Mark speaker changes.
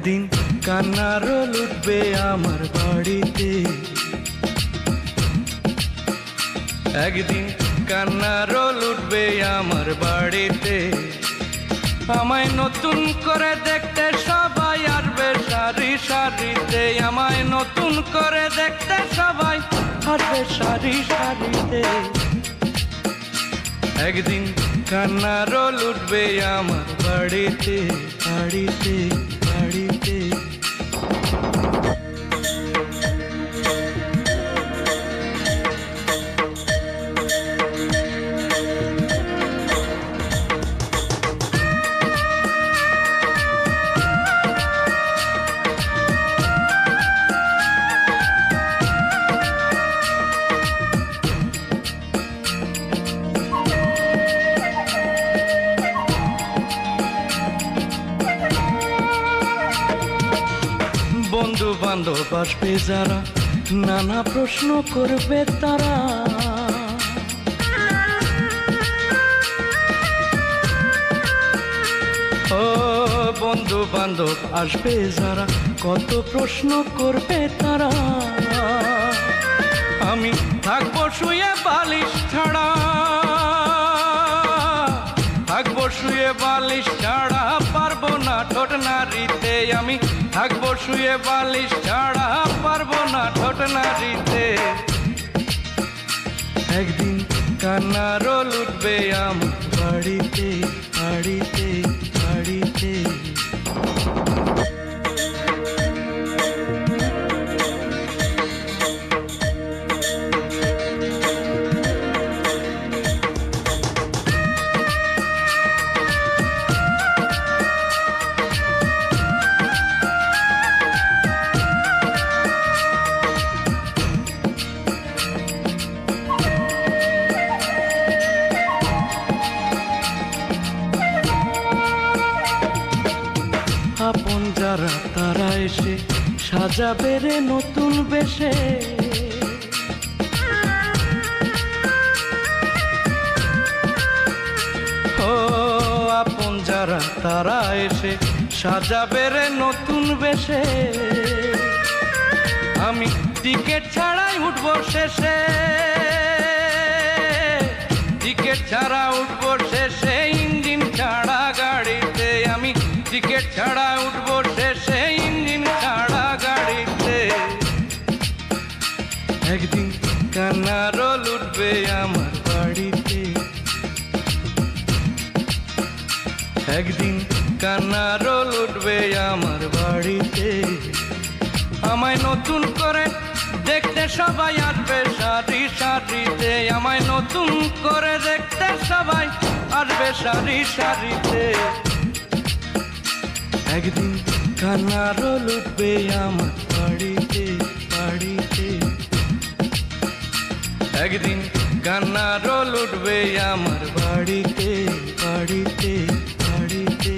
Speaker 1: একদিন কান্নার রোল উঠবে আমার বাড়িতে, একদিন কান্নার রোল উঠবে আমার বাড়িতে। আমায় নতুন করে দেখতে সবাই আসবে সারি সারিতে, আমায় নতুন করে দেখতে সবাই আসবে সারি সারিতে। একদিন কান্নার রোল উঠবে আমার বাড়িতে, বাড়িতে, বাড়িতে। বন্ধু বান্ধব আসবে যারা, নানা প্রশ্ন করবে তারা। ও বন্ধু বান্ধব আসবে যারা, কত প্রশ্ন করবে তারা। আমি থাকবো শুয়ে বালিশ ছাড়া, থাকবো শুয়ে বালিশ ছাড়া, পারবো না ঠোঁট নাড়িতে। আমি থাকবো শুয়ে বালিশ ছাড়া, পারবো না ঠোঁট নাড়িতে। একদিন কান্নার রোল উঠবে আমার বাড়িতে, বাড়িতে, বাড়িতে। আপন যারা তারা এসে সাজাবে রে নতুন বেশে। ও আপন যারা তারা এসে সাজাবে রে নতুন বেশে। আমি টিকিট ছাড়াই উঠবো শেষে, টিকিট ছাড়া উঠবো শেষে, ইঞ্জিন ছাড়া গাড়িতে। আমি টিকিট ছাড়া উঠবো শেষে, ইঞ্জিন ছাড়া গাড়িতে। একদিন কান্নার রোল উঠবে আমার বাড়িতে, একদিন কান্নার রোল উঠবে আমার বাড়িতে। আমায় নতুন করে দেখতে সবাই আসবে সারি সারিতে, আমায় নতুন করে দেখতে সবাই আসবে সারি সারিতে। একদিন কান্নার রোল উঠবে আমার বাড়িতে, বাড়িতে। একদিন কান্নার রোল উঠবে আমার বাড়িতে, বাড়িতে, বাড়িতে।